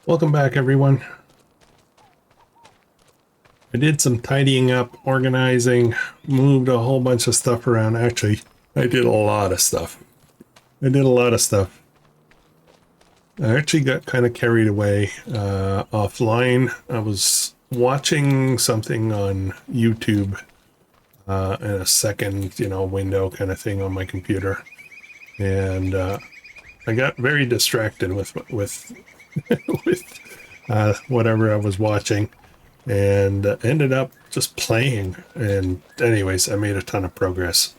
Welcome back, everyone. I did some tidying up, organizing, moved a whole bunch of stuff around. Actually, I did a lot of stuff. I actually got kind of carried away offline. I was watching something on YouTube in a second, window kind of thing on my computer. And I got very distracted with with whatever I was watching, and ended up just playing. And anyways, I made a ton of progress.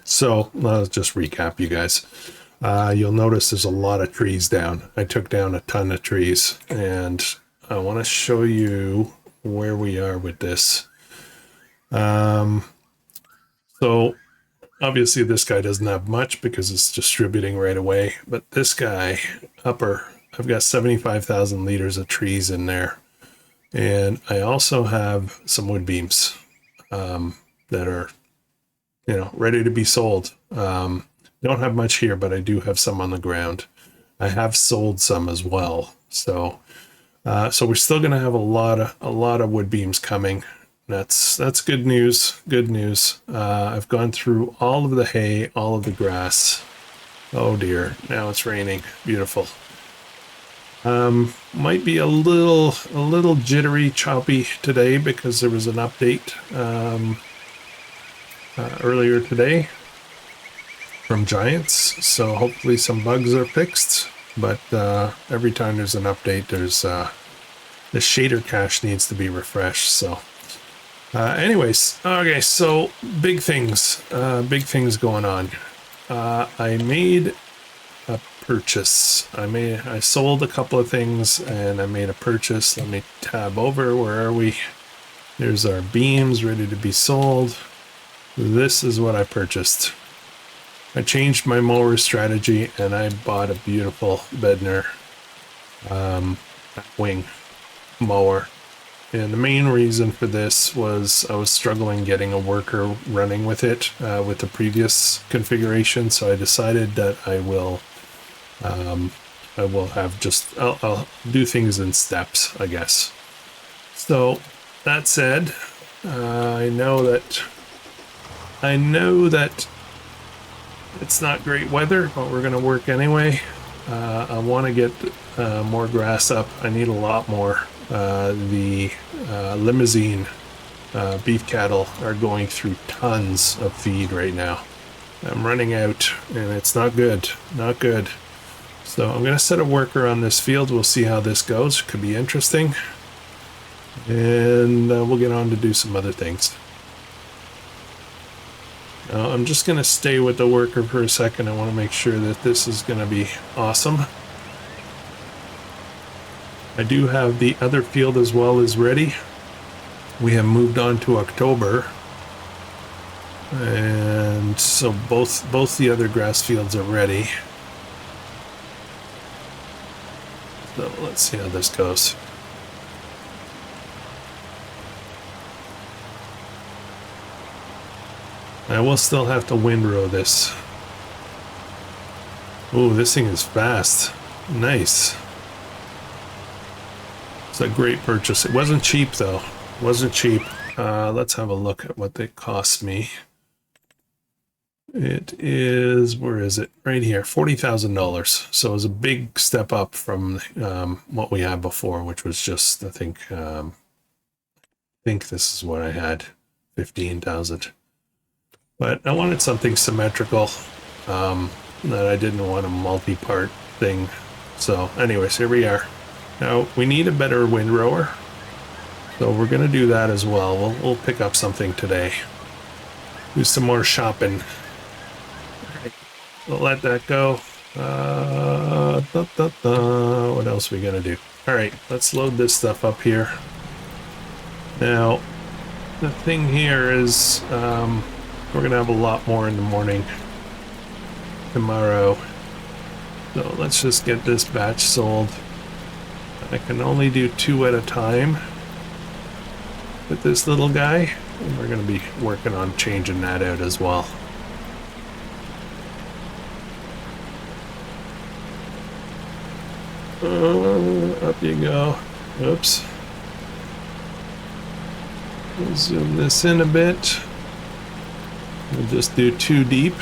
So I'll just recap, you guys. You'll notice there's a lot of trees down. I took down a ton of trees, and I want to show you where we are with this. So obviously this guy doesn't have much because it's distributing right away, but this guy, I've got 75,000 liters of trees in there. And I also have some wood beams that are, ready to be sold. Don't have much here, but I do have some on the ground. I have sold some as well. So we're still going to have a lot of wood beams coming. That's good news. Good news. I've gone through all of the hay, all of the grass. Oh dear, now it's raining. Beautiful. Might be a little jittery, choppy today because there was an update earlier today from Giants. So hopefully some bugs are fixed. But every time there's an update, there's the shader cache needs to be refreshed. So anyways, okay, so big things going on. I made a purchase. I sold a couple of things and I made a purchase. Let me tab over. Where are we? There's our beams ready to be sold. This is what I purchased. I changed my mower strategy and I bought a beautiful Bedner wing mower. And the main reason for this was I was struggling getting a worker running with it with the previous configuration. So I decided that I'll do things in steps, I guess. So that said, I know that it's not great weather, but we're going to work anyway. I want to get more grass up. I need a lot more. The limousine beef cattle are going through tons of feed right now. I'm running out and it's not good. So I'm going to set a worker on this field. We'll see how this goes. Could be interesting. And we'll get on to do some other things. I'm just going to stay with the worker for a second. I want to make sure that this is going to be awesome. I do have the other field as well as ready. We have moved on to October. And so both the other grass fields are ready. So let's see how this goes. I will still have to windrow this. Oh, this thing is fast. Nice. It's a great purchase. It wasn't cheap though. It wasn't cheap. Let's have a look at what they cost me. It is, where is it? Right here, $40,000. So it was a big step up from what we had before, which was just, I think this is what I had, 15,000. But I wanted something symmetrical, that I didn't want a multi-part thing. So anyways, here we are. Now we need a better windrower. So we're going to do that as well. We'll pick up something today. Do some more shopping. We'll let that go. What else are we going to do? All right, let's load this stuff up here. Now, the thing here is, we're going to have a lot more in the morning tomorrow. So let's just get this batch sold. I can only do 2 at a time with this little guy. And we're going to be working on changing that out as well. Up you go. Oops. We'll zoom this in a bit. We'll just do 2 deep.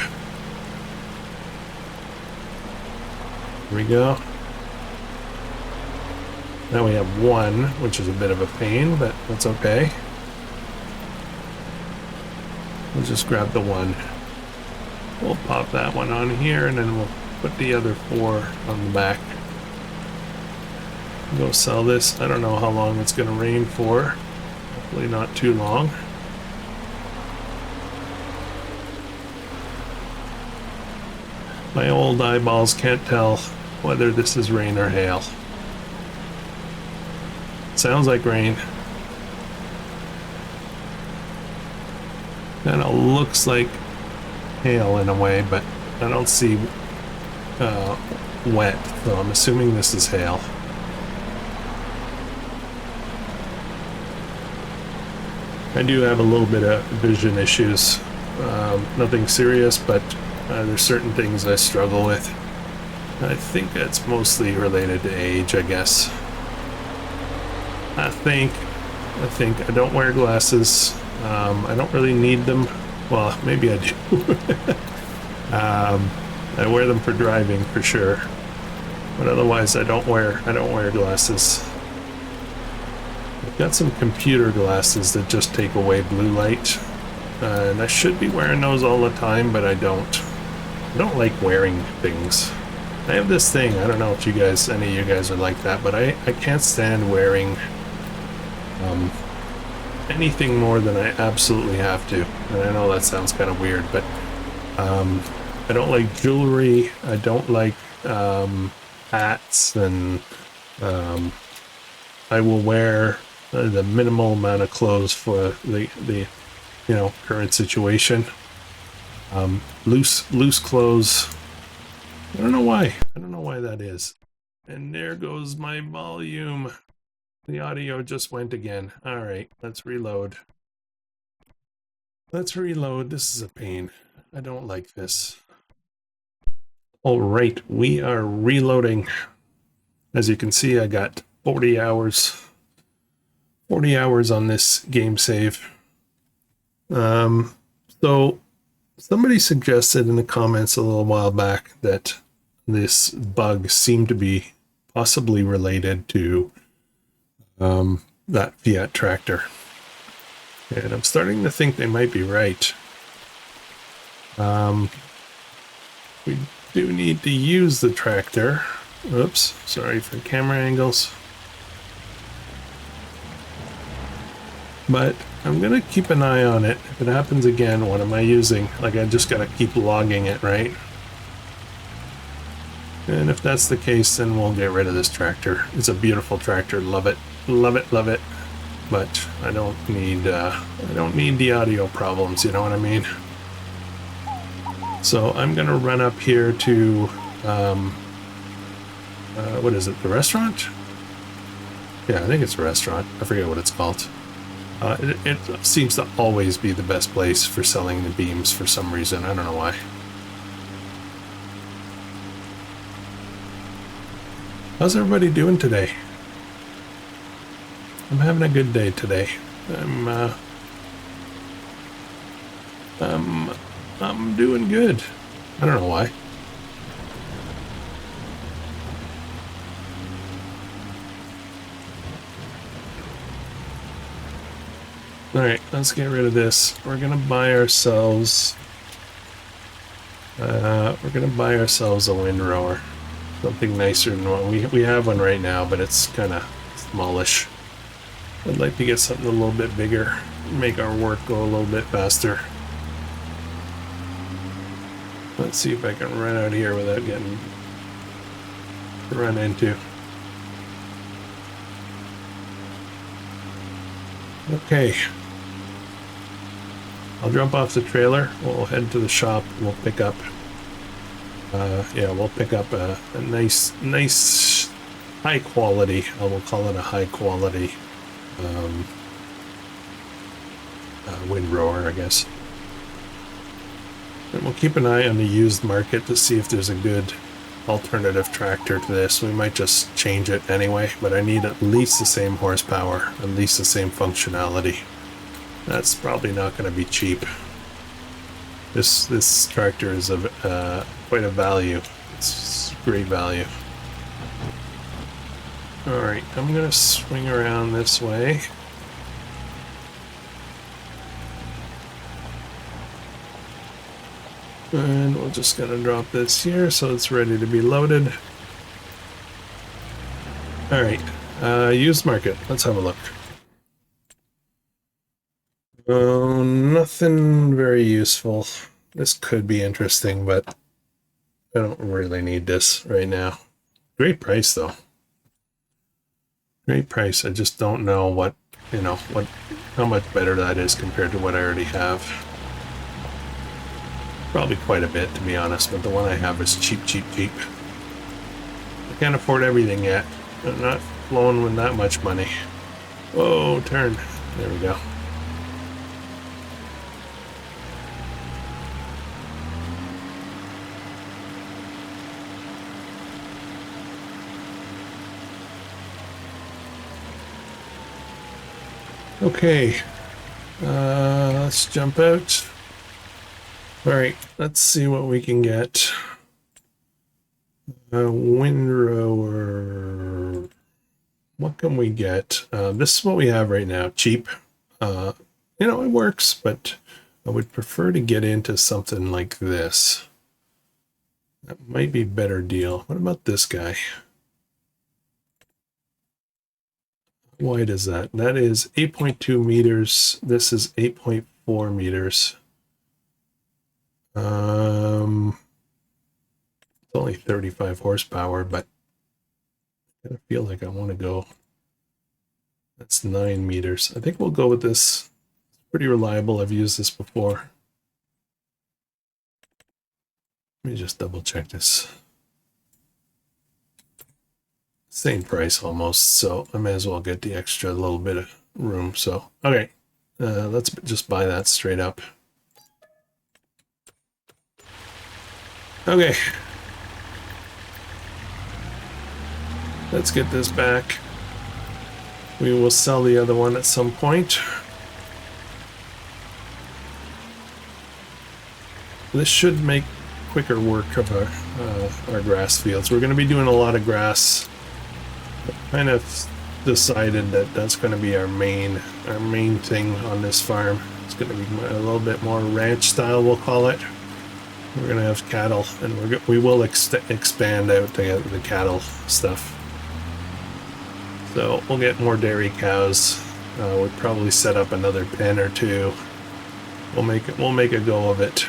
Here we go. Now we have 1, which is a bit of a pain, but that's okay. We'll just grab the 1. We'll pop that one on here, and then we'll put the other 4 on the back. Go sell this. I don't know how long it's going to rain for. Hopefully not too long. My old eyeballs can't tell whether this is rain or hail. Sounds like rain. Kind of looks like hail in a way, but I don't see wet, so I'm assuming this is hail. I do have a little bit of vision issues. Nothing serious, but there's certain things I struggle with. I think that's mostly related to age, I guess. I think I don't wear glasses. I don't really need them. Well, maybe I do. I wear them for driving for sure, but otherwise I don't wear glasses. I've got some computer glasses that just take away blue light, and I should be wearing those all the time, but I don't. I don't like wearing things. I have this thing. I don't know if any of you guys are like that, but I can't stand wearing anything more than I absolutely have to. And I know that sounds kind of weird, but I don't like jewelry. I don't like hats, and I will wear the minimal amount of clothes for the current situation. Loose clothes. I don't know why. I don't know why that is. And there goes my volume. The audio just went again. All right, let's reload. Let's reload. This is a pain. I don't like this. All right, we are reloading. As you can see, I got 40 hours. 40 hours on this game save. So somebody suggested in the comments a little while back that this bug seemed to be possibly related to that Fiat tractor. And I'm starting to think they might be right. We do need to use the tractor. Oops, sorry for camera angles. But I'm gonna keep an eye on it. If it happens again, what am I using? Like, I just gotta keep logging it, right? And if that's the case, then we'll get rid of this tractor. It's a beautiful tractor. Love it. Love it, love it. But I don't need the audio problems, you know what I mean? So I'm gonna run up here to what is it, the restaurant? Yeah, I think it's a restaurant. I forget what it's called. It seems to always be the best place for selling the beams for some reason. I don't know why. How's everybody doing today? I'm having a good day today. I'm doing good. I don't know why. Alright, let's get rid of this. We're gonna buy ourselves a windrower. Something nicer than what we have one right now, but it's kinda smallish. I'd like to get something a little bit bigger, make our work go a little bit faster. Let's see if I can run out here without getting run into. Okay. I'll jump off the trailer. We'll head to the shop. We'll pick up. We'll pick up a nice high quality. I will call it a high quality windrower, I guess. And we'll keep an eye on the used market to see if there's a good alternative tractor to this. We might just change it anyway, but I need at least the same horsepower, at least the same functionality. That's probably not going to be cheap. This tractor is quite a value. It's great value. All right, I'm going to swing around this way. And we're just going to drop this here so it's ready to be loaded. All right, used market. Let's have a look. Oh, nothing very useful. This could be interesting, but I don't really need this right now. Great price, though. Great price. I just don't know what, how much better that is compared to what I already have. Probably quite a bit, to be honest, but the one I have is cheap, cheap, cheap. I can't afford everything yet. I'm not flowing with that much money. Whoa, turn. There we go. Okay, let's jump out. All right, let's see what we can get. Windrower. What can we get? This is what we have right now, cheap. It works, but I would prefer to get into something like this. That might be a better deal. What about this guy? How wide is that? That is 8.2 meters. This is 8.4 meters. It's only 35 horsepower, but I kind of feel like I want to go. That's 9 meters. I think we'll go with this. It's pretty reliable. I've used this before. Let me just double check this. Same price almost, so I may as well get the extra little bit of room. So, okay, let's just buy that straight up. Okay, let's get this back. We will sell the other one at some point. This should make quicker work of our grass fields. We're going to be doing a lot of grass. Kind of decided that that's going to be our main thing on this farm. It's going to be a little bit more ranch style, we'll call it. We're going to have cattle, and we will expand out the cattle stuff. So we'll get more dairy cows. We'll probably set up another pen or two. We'll make a go of it.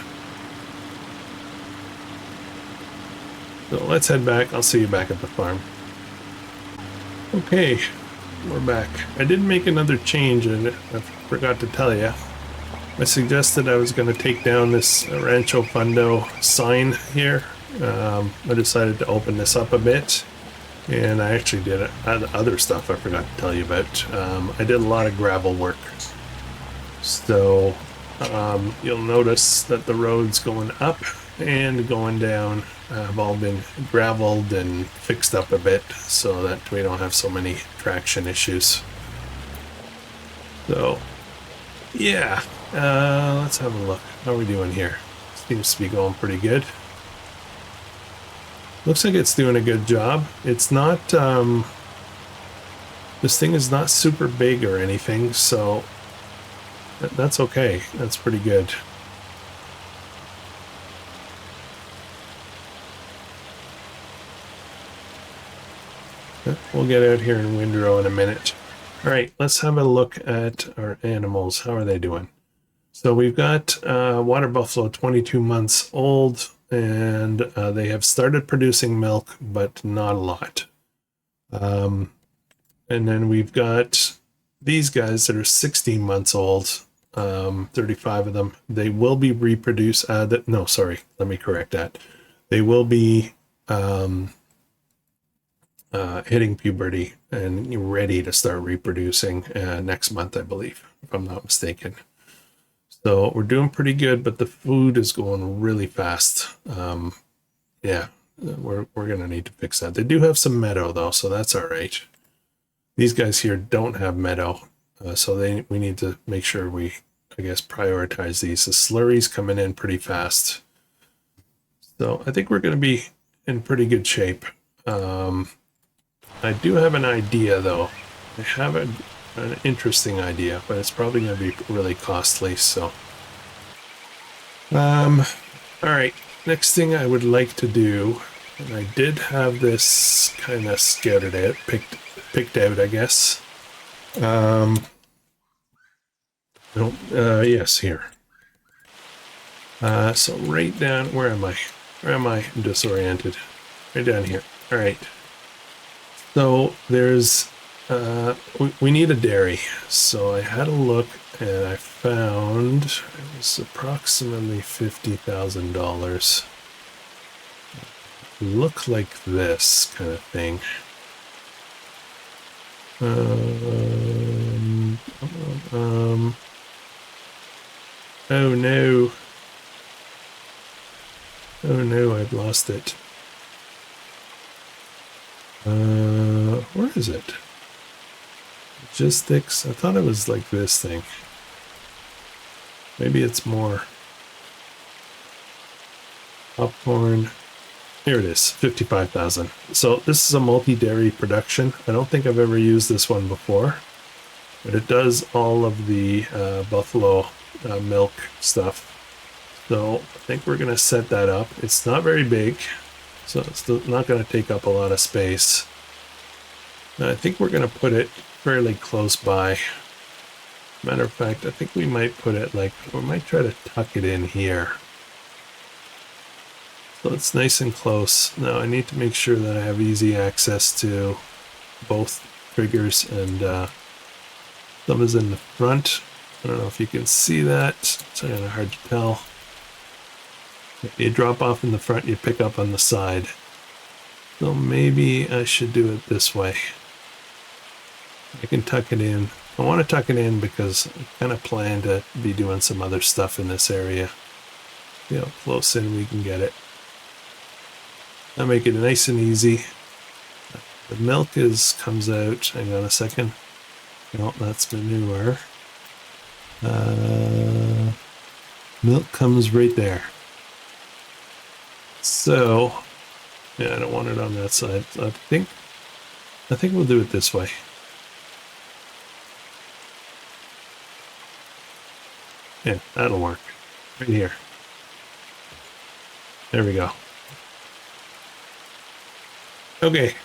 So let's head back. I'll see you back at the farm. Okay, we're back. I did make another change, and I forgot to tell you. I suggested I was going to take down this Rancho Fundo sign here. I decided to open this up a bit, and I actually did other stuff I forgot to tell you about. I did a lot of gravel work. So you'll notice that the roads going up and going down have all been graveled and fixed up a bit so that we don't have so many traction issues. So yeah, let's have a look. How are we doing here? Seems to be going pretty good. Looks like it's doing a good job. It's not this thing is not super big or anything, so that's okay. That's pretty good. We'll get out here in windrow in a minute. All right, let's have a look at our animals. How are they doing? So we've got water buffalo, 22 months old, and they have started producing milk, but not a lot. And then we've got these guys that are 16 months old, 35 of them. They will be reproduced. No, sorry, let me correct that. They will be hitting puberty and ready to start reproducing next month, I believe, if I'm not mistaken. So we're doing pretty good, but the food is going really fast. Yeah, we're gonna need to fix that. They do have some meadow though, so that's all right. These guys here don't have meadow, so we need to make sure we, I guess, prioritize these. The slurry's coming in pretty fast, so I think we're going to be in pretty good shape. I do have an idea though. I have an interesting idea, but it's probably going to be really costly. So, all right. Next thing I would like to do, and I did have this kind of scouted out, picked out, I guess. Yes, here. So right down, where am I? Where am I? I'm disoriented. Right down here. All right. So there's, we need a dairy. So I had a look and I found it was approximately $50,000. Look like this kind of thing. Oh no. Oh no, I've lost it. Where is it? Logistics. I thought it was like this thing. Maybe it's more. Popcorn. Here it is, 55,000. So this is a multi-dairy production. I don't think I've ever used this one before, but it does all of the buffalo milk stuff. So I think we're going to set that up. It's not very big, so it's not going to take up a lot of space. And I think we're going to put it fairly close by. Matter of fact, I think we might put it like, we might try to tuck it in here. So it's nice and close. Now I need to make sure that I have easy access to both triggers, and some is in the front. I don't know if you can see that. It's kind of hard to tell. If you drop off in the front, you pick up on the side. So maybe I should do it this way. I can tuck it in. I want to tuck it in because I kind of plan to be doing some other stuff in this area. See how close in we can get it. I make it nice and easy. The milk comes out. Hang on a second. No, that's manure. Milk comes right there. So, yeah, I don't want it on that side. I think we'll do it this way. Yeah, that'll work. Right here. There we go. Okay,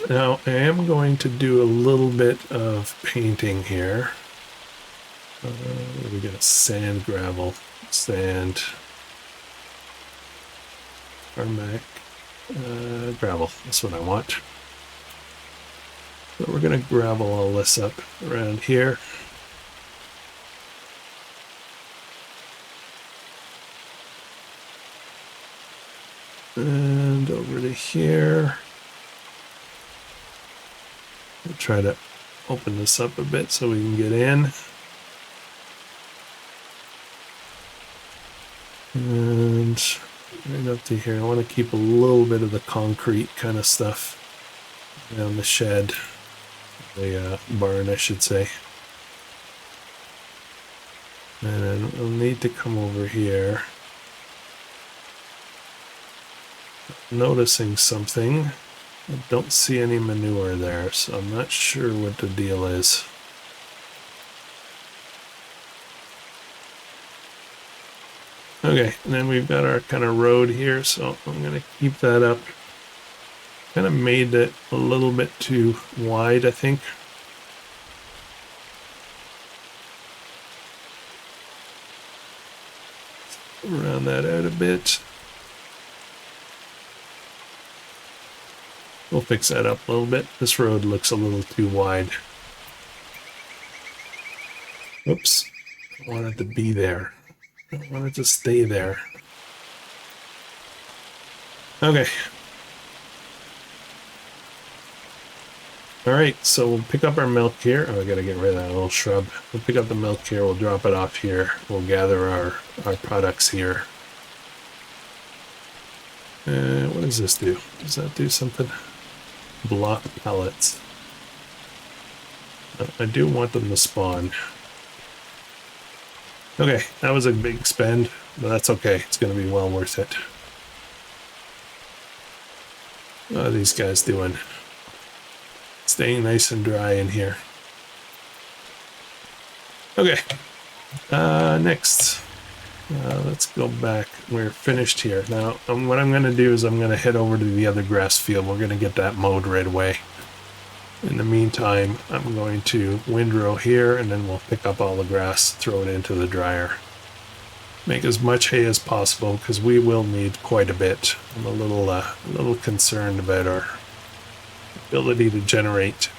now I am going to do a little bit of painting here. We got sand, gravel, sand, tarmac, gravel. That's what I want. So we're going to gravel all this up around here. And over to here. We'll try to open this up a bit so we can get in. And right up to here, I want to keep a little bit of the concrete kind of stuff around the shed, the barn, I should say. And then we'll need to come over here. Noticing something. I don't see any manure there, so I'm not sure what the deal is. Okay, and then we've got our kind of road here, so I'm going to keep that up. Kind of made it a little bit too wide, I think. Round that out a bit. We'll fix that up a little bit. This road looks a little too wide. Oops. I want it to be there. I want it to stay there. Okay. Alright, so we'll pick up our milk here. Oh, I gotta get rid of that little shrub. We'll pick up the milk here. We'll drop it off here. We'll gather our products here. What does this do? Does that do something? Block pellets. I do want them to spawn. Okay, that was a big spend, but that's okay. It's going to be well worth it. What are these guys doing? Staying nice and dry in here. Okay, next. Let's go back. We're finished here. Now, what I'm going to do is I'm going to head over to the other grass field. We're going to get that mowed right away. In the meantime, I'm going to windrow here, and then we'll pick up all the grass, throw it into the dryer. Make as much hay as possible, because we will need quite a bit. I'm a little concerned about our ability to generate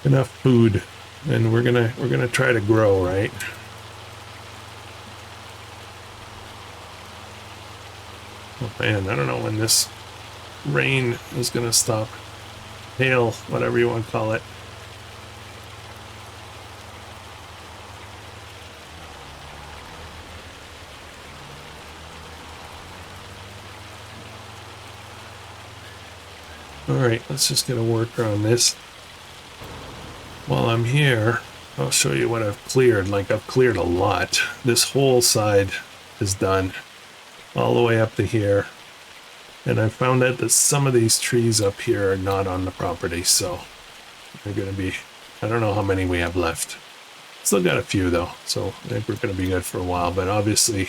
enough food, and we're gonna try to grow, right? Oh man, I don't know when this rain is gonna stop. Hail, whatever you want to call it. All right, let's just get a worker on this. While I'm here, I'll show you what I've cleared. Like, I've cleared a lot. This whole side is done all the way up to here. And I found out that some of these trees up here are not on the property, so they're going to be, I don't know how many we have left. Still got a few though, so I think we're going to be good for a while. But obviously,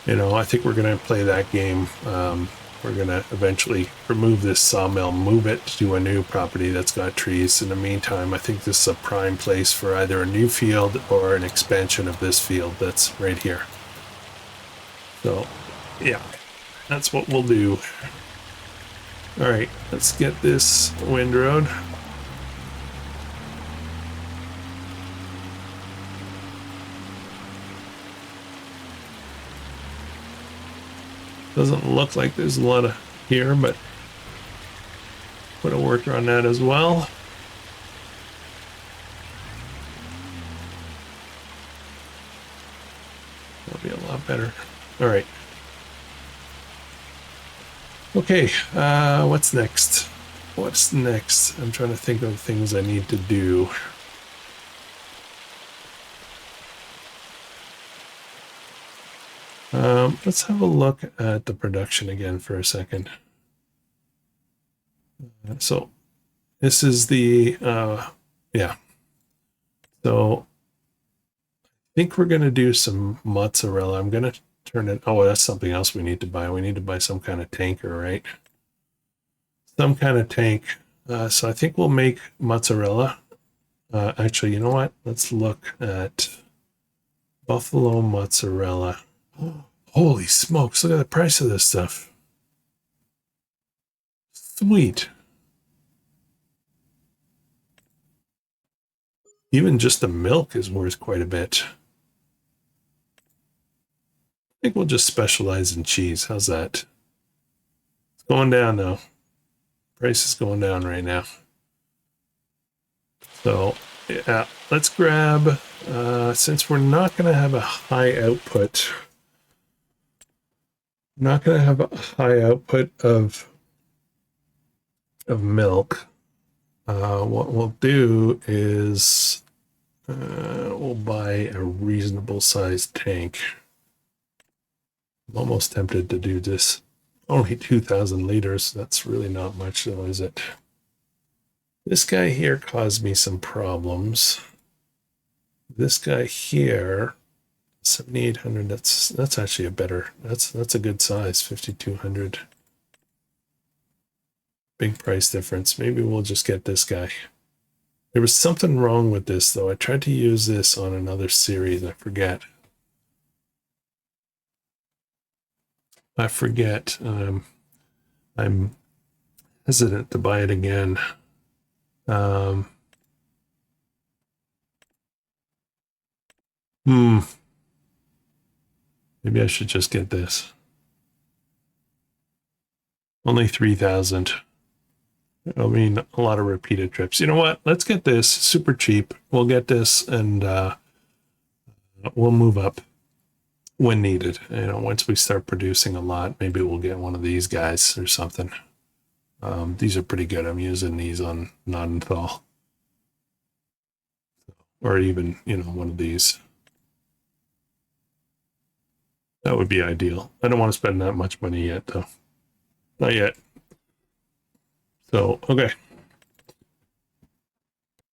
you know, I think we're going to play that game. We're going to eventually remove this sawmill, move it to a new property that's got trees. In the meantime, I think this is a prime place for either a new field or an expansion of this field that's right here. So, yeah. That's what we'll do. All right, let's get this windrowed. Doesn't look like there's a lot of here, but put a worker on that as well. That'll be a lot better. All right. Okay, what's next? What's next? I'm trying to think of things I need to do. Let's have a look at the production again for a second. So this is the, yeah. So I think we're going to do some mozzarella. I'm going to turn it, oh, that's something else we need to buy. We need to buy some kind of tanker, right? Some kind of tank. So I think we'll make mozzarella. Actually, you know what? Let's look at buffalo mozzarella. Holy smokes, look at the price of this stuff. Sweet. Even just the milk is worth quite a bit. I think we'll just specialize in cheese. How's that? It's going down though. Price is going down right now. So yeah, let's grab, since we're not going to have a high output, of milk. What we'll do is we'll buy a reasonable sized tank. I'm almost tempted to do this. Only 2,000 liters. That's really not much though, is it? This guy here caused me some problems. This guy here, 7,800, that's actually a better, that's a good size, 5,200. Big price difference. Maybe we'll just get this guy. There was something wrong with this though. I tried to use this on another series. I forget. I'm hesitant to buy it again. Maybe I should just get this. Only 3,000. I mean, a lot of repeated trips. You know what? Let's get this super cheap. We'll get this and we'll move up. when needed. You know, once we start producing a lot, maybe we'll get one of these guys or something. These are pretty good. I'm using these on non-thaw. Or even, you know, one of these. That would be ideal. I don't want to spend that much money yet, though. Not yet. So, okay.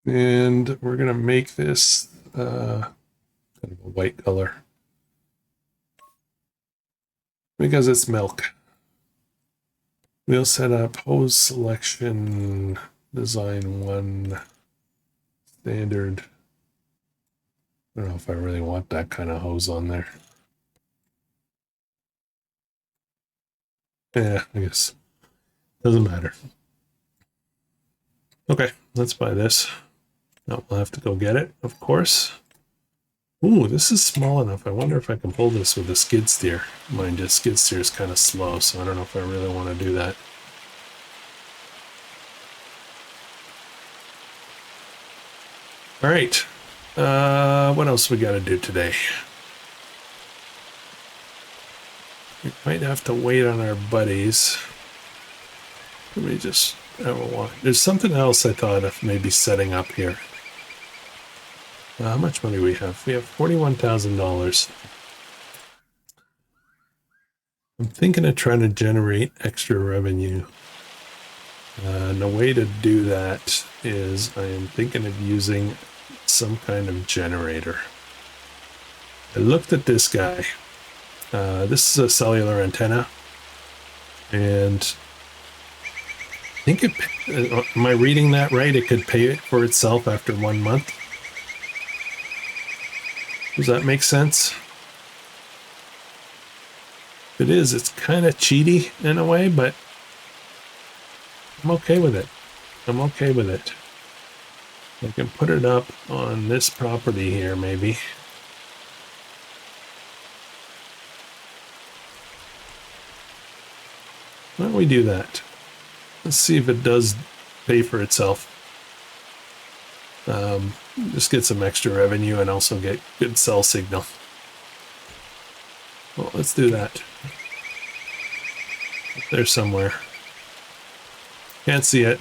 And we're going to make this kind of a white color. Because it's milk. We'll set up hose selection, design 1, standard. I don't know if I really want that kind of hose on there. Yeah, I guess. Doesn't matter. Okay, let's buy this. Now we'll have to go get it, of course. Ooh, this is small enough. I wonder if I can pull this with a skid steer. Mind you, skid steer is kind of slow, so I don't know if I really want to do that. All right. What else we got to do today? We might have to wait on our buddies. Let me just have a walk. There's something else I thought of maybe setting up here. How much money do we have? We have $41,000. I'm thinking of trying to generate extra revenue. And the way to do that is I am thinking of using some kind of generator. I looked at this guy. This is a cellular antenna. And I think it, am I reading that right? It could pay for itself after 1 month. Does that make sense? If it is, it's kind of cheaty in a way, but I'm okay with it. I'm okay with it. I can put it up on this property here, maybe. Why don't we do that? Let's see if it does pay for itself. Just get some extra revenue and also get good cell signal. Well, let's do that. There's somewhere. Can't see it.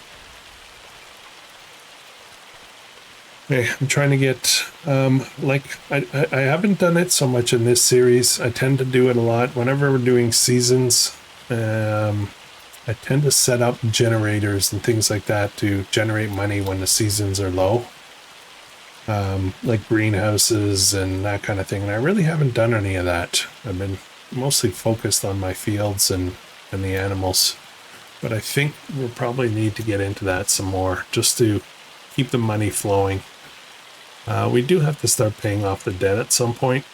Okay, I'm trying to get, like, I haven't done it so much in this series. I tend to do it a lot. Whenever we're doing seasons, I tend to set up generators and things like that to generate money when the seasons are low. Like greenhouses and that kind of thing. And I really haven't done any of that. I've been mostly focused on my fields and the animals. But I think we'll probably need to get into that some more just to keep the money flowing. We do have to start paying off the debt at some point,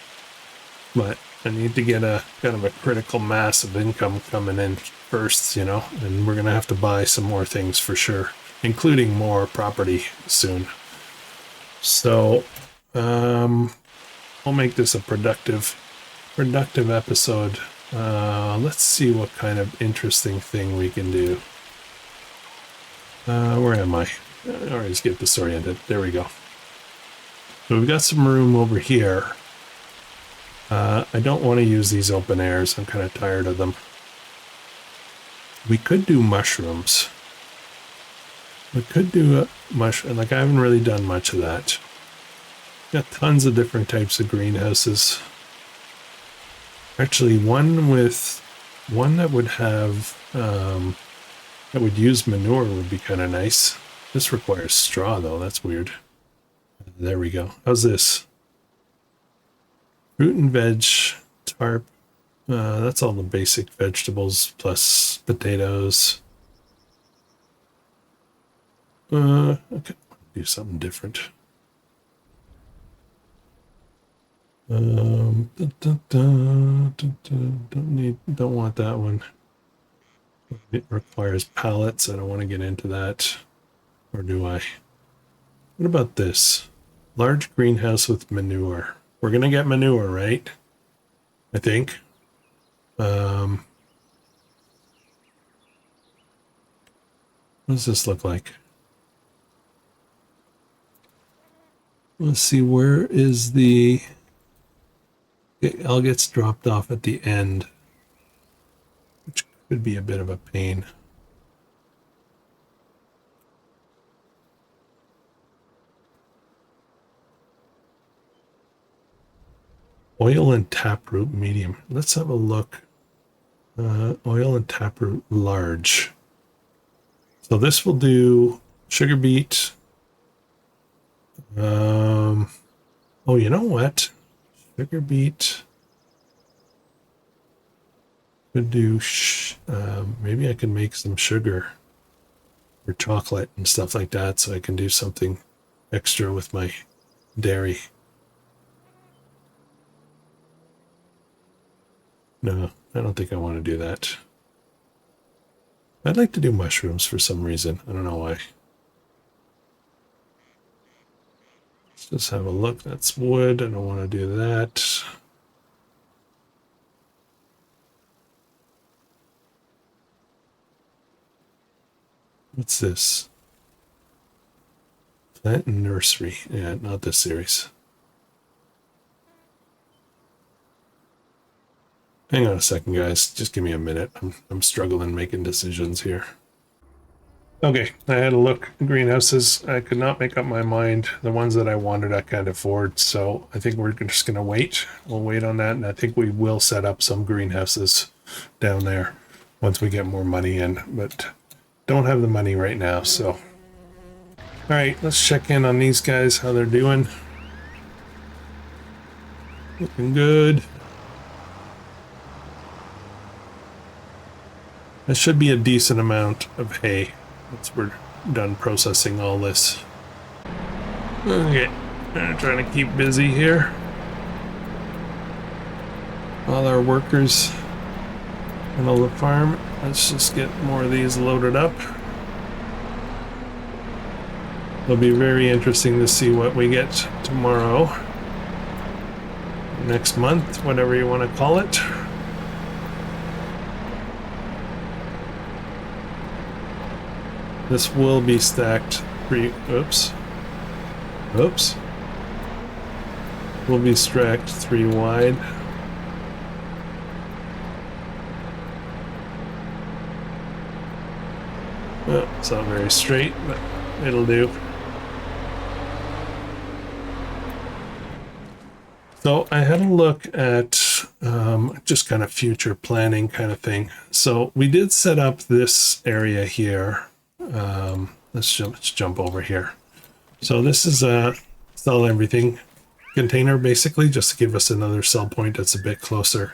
but I need to get a kind of a critical mass of income coming in first, you know, and we're going to have to buy some more things for sure, including more property soon. So, I'll make this a productive episode. Let's see what kind of interesting thing we can do. Where am I? All right, let's get disoriented. There we go. So we've got some room over here. I don't want to use these open airs. I'm kind of tired of them. We could do mushrooms. We could do a mushroom. Like, I haven't really done much of that. Got tons of different types of greenhouses. Actually, one that would have that would use manure would be kind of nice. This requires straw though. That's weird. There we go. How's this? Fruit and veg, tarp. That's all the basic vegetables plus potatoes. Okay, do something different. Don't want that one. It requires pallets. I don't want to get into that. Or do I? What about this? Large greenhouse with manure. We're gonna get manure, right? I think. What does this look like? Let's see, where is the... It all gets dropped off at the end, which could be a bit of a pain. Oil and taproot medium. Let's have a look. Oil and taproot large. So this will do sugar beet. Oh, you know what? Sugar beet could do. Maybe I can make some sugar or chocolate and stuff like that, so I can do something extra with my dairy. No, I don't think I want to do that. I'd like to do mushrooms for some reason. I don't know why. Let's just have a look. That's wood. I don't want to do that. What's this? Plant and nursery. Yeah, not this series. Hang on a second, guys. Just give me a minute. I'm struggling making decisions here. Okay, I had a look at greenhouses. I could not make up my mind. The ones that I wanted, I can't afford. So I think we're just going to wait. We'll wait on that. And I think we will set up some greenhouses down there once we get more money in. But don't have the money right now. So, all right, let's check in on these guys, how they're doing. Looking good. That should be a decent amount of hay once we're done processing all this. Okay, I'm trying to keep busy here. All our workers on the farm. Let's just get more of these loaded up. It'll be very interesting to see what we get tomorrow, next month, whatever you want to call it. This will be stacked oops. Will be stacked 3 wide. Well, it's not very straight, but it'll do. So I had a look at just kind of future planning kind of thing. So we did set up this area here. Let's jump over here. So this is a sell everything container, basically, just to give us another sell point that's a bit closer.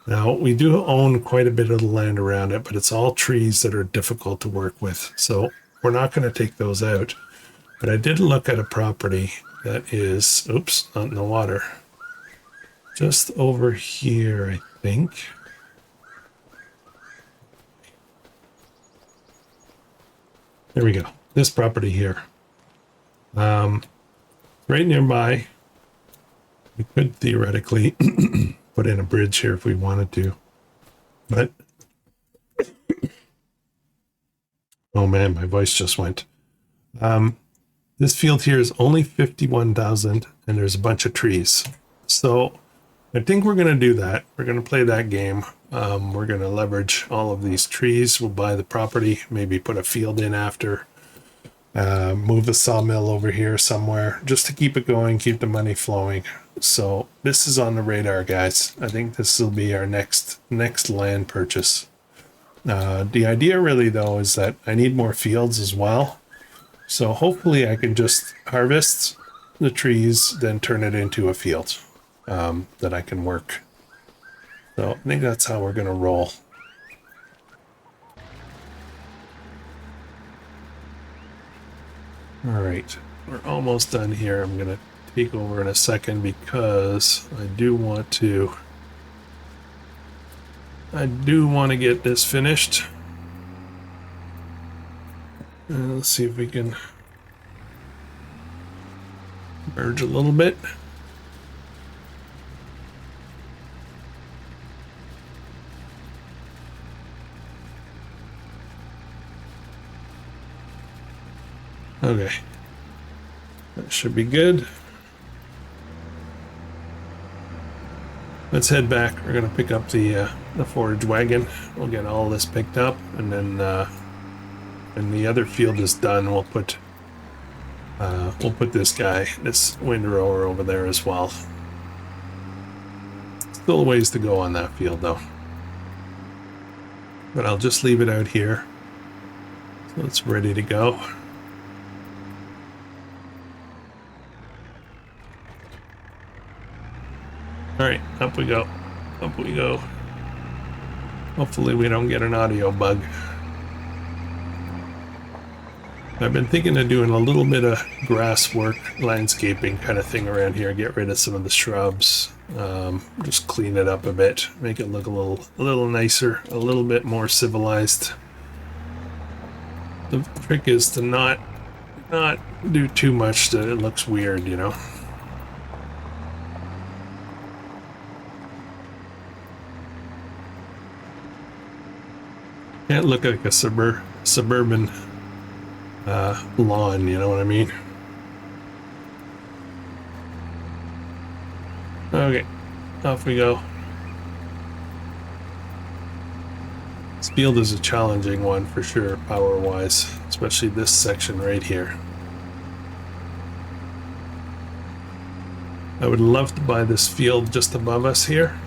Now, we do own quite a bit of the land around it, but it's all trees that are difficult to work with. So we're not going to take those out. But I did look at a property that is, oops, not in the water. Just over here, I think. There we go. This property here. Right nearby. We could theoretically put in a bridge here if we wanted to. But oh man, my voice just went. This field here is only 51,000 and there's a bunch of trees. So I think we're going to do that. We're going to play that game. We're going to leverage all of these trees. We'll buy the property, maybe put a field in after, move the sawmill over here somewhere just to keep it going, keep the money flowing. So this is on the radar, guys. I think this will be our next land purchase. The idea really though is that I need more fields as well. So hopefully I can just harvest the trees, then turn it into a field that I can work. So I think that's how we're going to roll. All right, we're almost done here. I'm going to take over in a second because I do want to get this finished. Let's see if we can merge a little bit. Okay, that should be good. let's head back. We're gonna pick up the forage wagon. We'll get all this picked up, and then when the other field is done, we'll put this guy, this windrower, over there as well. Still a ways to go on that field though, but I'll just leave it out here so it's ready to go. All right, up we go. Up we go. Hopefully we don't get an audio bug. I've been thinking of doing a little bit of grass work, landscaping kind of thing around here. Get rid of some of the shrubs, just clean it up a bit, make it look a little nicer, a little bit more civilized. The trick is to not do too much that it looks weird, you know. Can't look like a suburban lawn, you know what I mean? Okay, off we go. This field is a challenging one for sure, power-wise, especially this section right here. I would love to buy this field just above us here.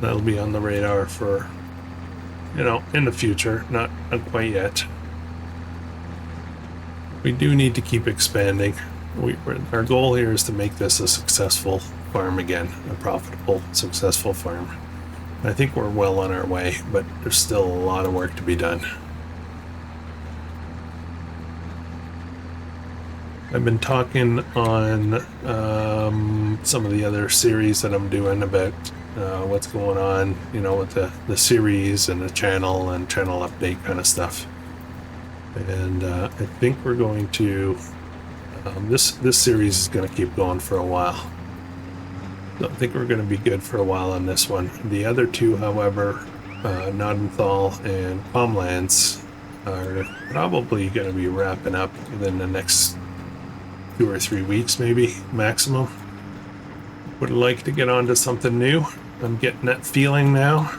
That'll be on the radar for, you know, in the future, not quite yet. We do need to keep expanding. Our goal here is to make this a successful farm again, a profitable, successful farm. I think we're well on our way, but there's still a lot of work to be done. I've been talking on some of the other series that I'm doing about what's going on, you know, with the series and the channel and channel update kind of stuff. And I think we're going to this series is going to keep going for a while. So I think we're going to be good for a while on this one. The other two, however, Nodenthal and Palmlands, are probably going to be wrapping up within the next 2 or 3 weeks, maybe maximum. Would like to get on to something new. I'm getting that feeling now.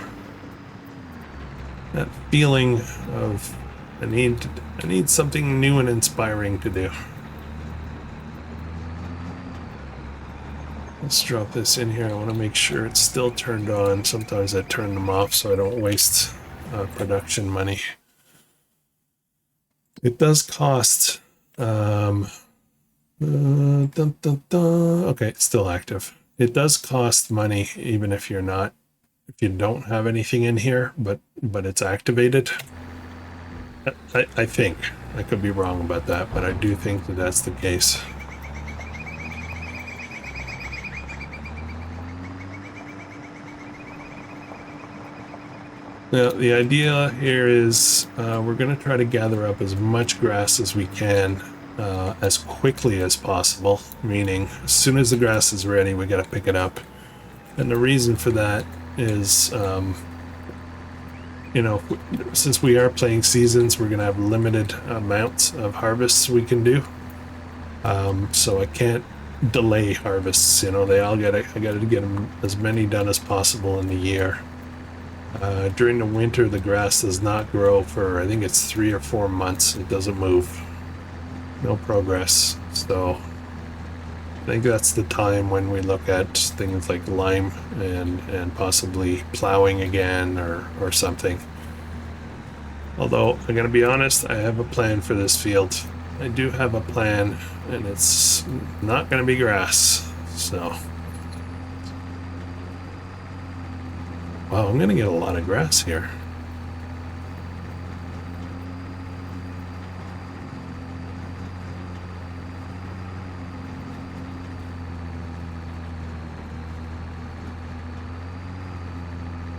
That feeling of I need something new and inspiring to do. Let's drop this in here. I want to make sure it's still turned on. Sometimes I turn them off so I don't waste production money. It does cost okay, it's still active. It does cost money even if you don't have anything in here, but it's activated. I think. I could be wrong about that, but I do think that that's the case. Now, the idea here is we're going to try to gather up as much grass as we can as quickly as possible, meaning as soon as the grass is ready, we got to pick it up. And the reason for that is you know, since we are playing seasons, we're going to have limited amounts of harvests we can do. So I can't delay harvests, you know, I got to get them as many done as possible in the year. During the winter, the grass does not grow for, I think it's 3 or 4 months. It doesn't move. No progress. So I think that's the time when we look at things like lime and possibly plowing again or something. Although, I'm going to be honest, I have a plan for this field. I do have a plan, and it's not going to be grass. So, wow, I'm going to get a lot of grass here.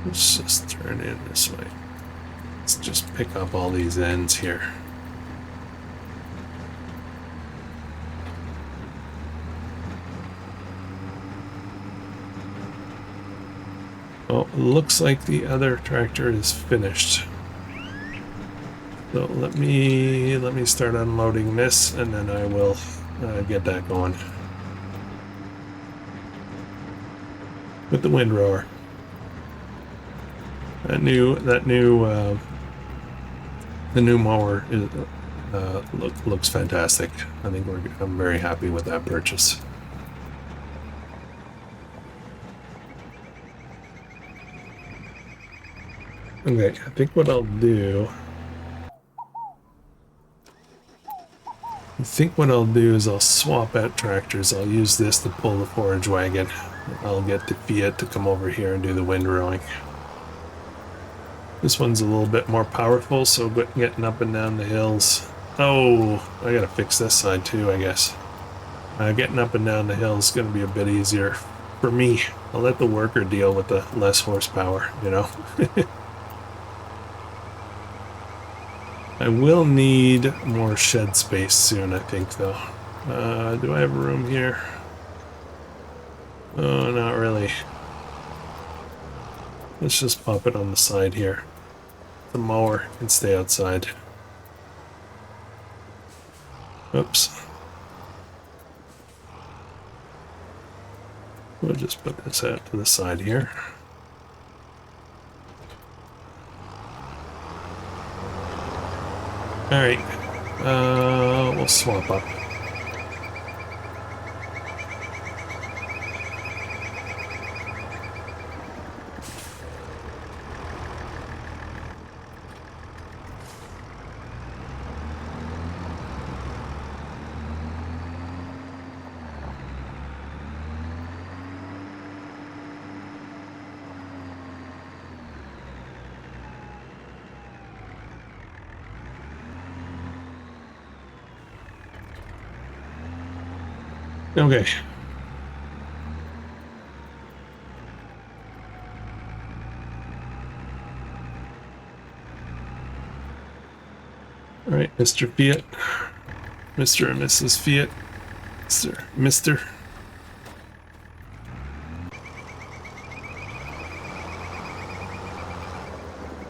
Let's just turn in this way. Let's just pick up all these ends here. Well, it looks like the other tractor is finished. So let me start unloading this, and then I will get that going. with the windrower. The new mower is, looks fantastic. I think I'm very happy with that purchase. Okay, I think what I'll do. Is I'll swap out tractors. I'll use this to pull the forage wagon. I'll get the Fiat to come over here and do the windrowing. This one's a little bit more powerful, so getting up and down the hills. Oh, I gotta fix this side too, I guess. Getting up and down the hill is gonna be a bit easier for me. I'll let the worker deal with the less horsepower, you know. I will need more shed space soon, I think, though. Do I have room here? Oh, not really. Let's just pop it on the side here. The mower can stay outside. Oops. We'll just put this out to the side here. Alright. We'll swap up. Okay. All right, Mr. Fiat. Mr. and Mrs. Fiat. Mr.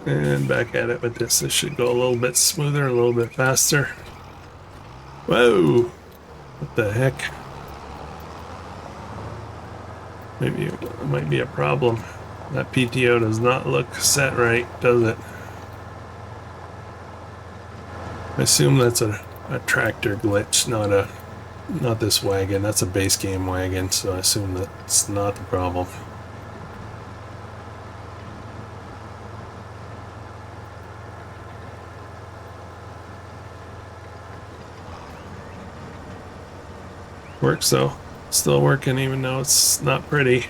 And back at it with this. This should go a little bit smoother, a little bit faster. Whoa! What the heck? Maybe it might be a problem. That PTO does not look set right, does it? I assume that's a tractor glitch, not this wagon. That's a base game wagon, so I assume that's not the problem. Works though. Still working even though it's not pretty.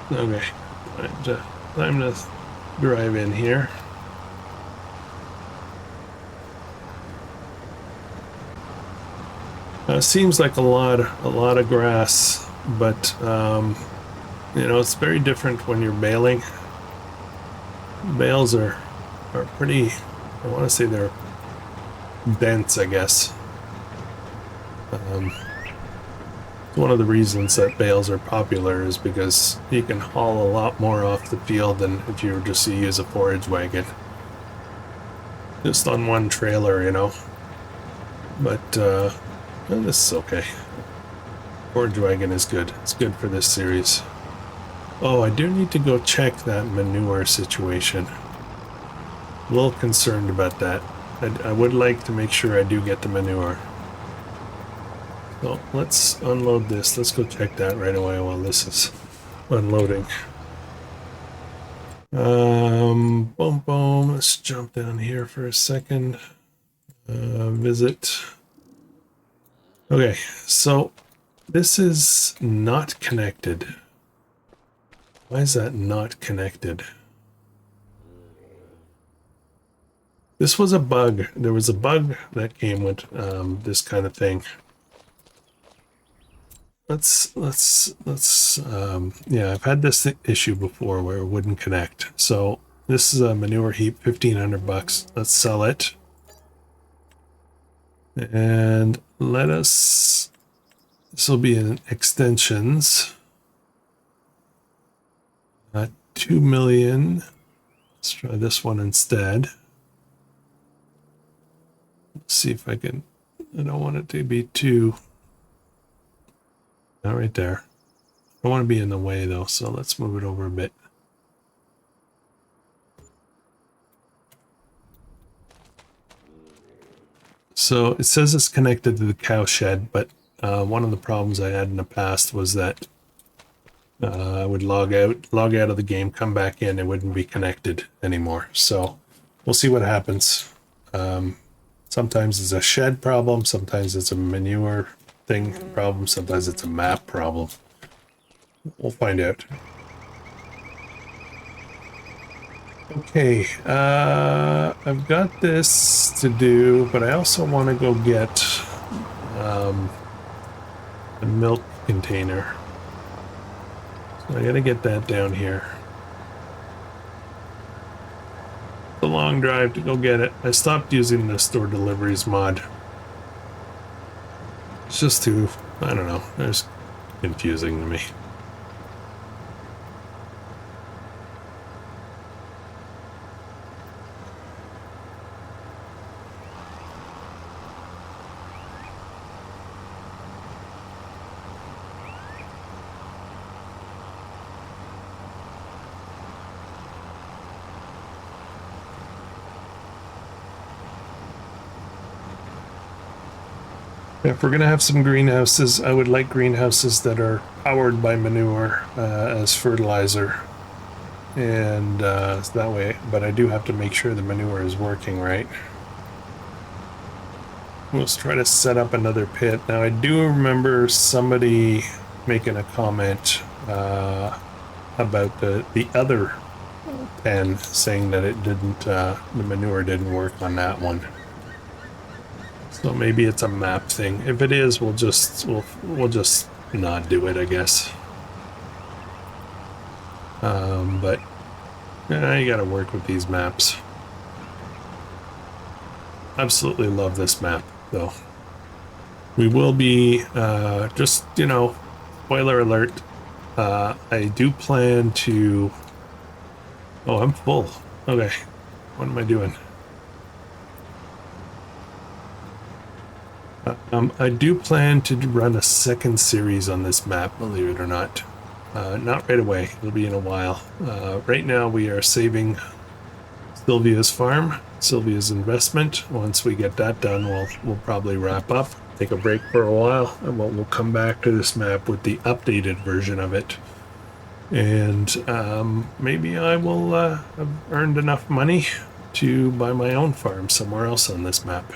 Okay, time to drive in here. Seems like a lot of grass, but you know, it's very different when you're baling. Bales are pretty. I want to say they're dense, I guess. One of the reasons that bales are popular is because you can haul a lot more off the field than if you were just to use a forage wagon. Just on one trailer, you know. But this is okay. Forage wagon is good. It's good for this series. Oh, I do need to go check that manure situation. A little concerned about that. I would like to make sure I do get the manure. So let's unload this. Let's go check that right away while this is unloading. Boom, boom. Let's jump down here for a second. Visit. Okay, so this is not connected. Why is that not connected? This was a bug. There was a bug that came with this kind of thing. yeah, I've had this issue before where it wouldn't connect. So this is a manure heap, 1,500 bucks. Let's sell it. And this will be in extensions. 2 million. Let's try this one instead. Let's see if I can, I don't want it to be too, not right there. I don't want to be in the way though, so let's move it over a bit. So it says it's connected to the cow shed, but one of the problems I had in the past was that I would log out of the game, come back in, it wouldn't be connected anymore. So we'll see what happens. Sometimes it's a shed problem, sometimes it's a manure thing problem, sometimes it's a map problem. We'll find out. Okay, I've got this to do, but I also want to go get a milk container. So I gotta get that down here. It's a long drive to go get it. I stopped using the store deliveries mod. It's just too, I don't know, it's confusing to me. If we're going to have some greenhouses, I would like greenhouses that are powered by manure as fertilizer. And that way, but I do have to make sure the manure is working right. Let's try to set up another pit. Now, I do remember somebody making a comment about the other pen, saying that it didn't, the manure didn't work on that one. So maybe it's a map thing. If it is, we'll just not do it, I guess. But you gotta work with these maps. Absolutely love this map, though. We will be just, you know, spoiler alert. I do plan to. Oh, I'm full. Okay, what am I doing? I do plan to run a second series on this map, believe it or not. Not right away, it'll be in a while. Right now we are saving Sylvia's farm, Sylvia's investment. Once we get that done, we'll probably wrap up, take a break for a while, and we'll come back to this map with the updated version of it. And maybe I will have earned enough money to buy my own farm somewhere else on this map.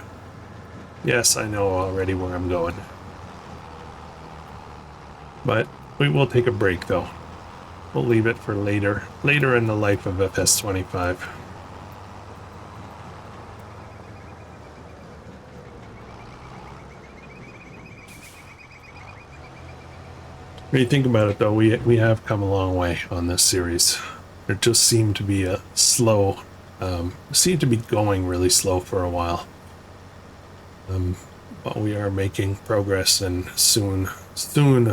Yes, I know already where I'm going. But we will take a break, though. We'll leave it for later in the life of FS25. When you think about it, though, we have come a long way on this series. It just seemed to be a slow, seemed to be going really slow for a while. But we are making progress, and soon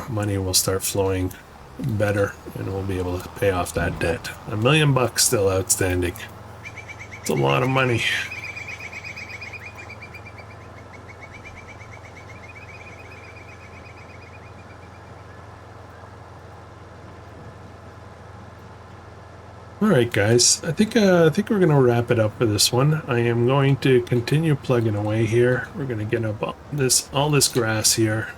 money will start flowing better, and we'll be able to pay off that debt. $1 million still outstanding. It's a lot of money. All right, guys. I think we're gonna wrap it up for this one. I am going to continue plugging away here. We're gonna get up all this grass here.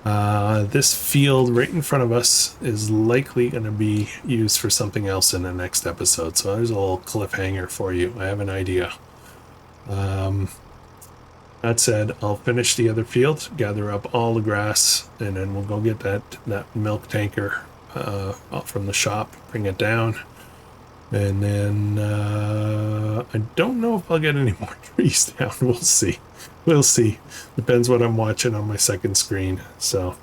This field right in front of us is likely going to be used for something else in the next episode. So there's a little cliffhanger for you. I have an idea. That said, I'll finish the other field, gather up all the grass, and then we'll go get that milk tanker from the shop, bring it down. And then I don't know if I'll get any more trees down. We'll see. Depends what I'm watching on my second screen. So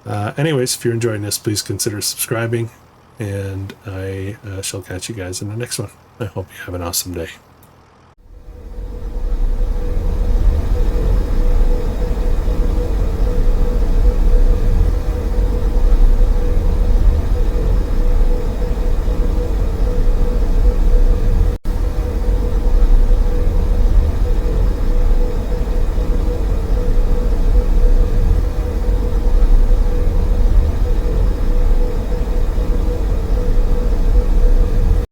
Anyways, if you're enjoying this, please consider subscribing, and I shall catch you guys in the next one. I hope you have an awesome day.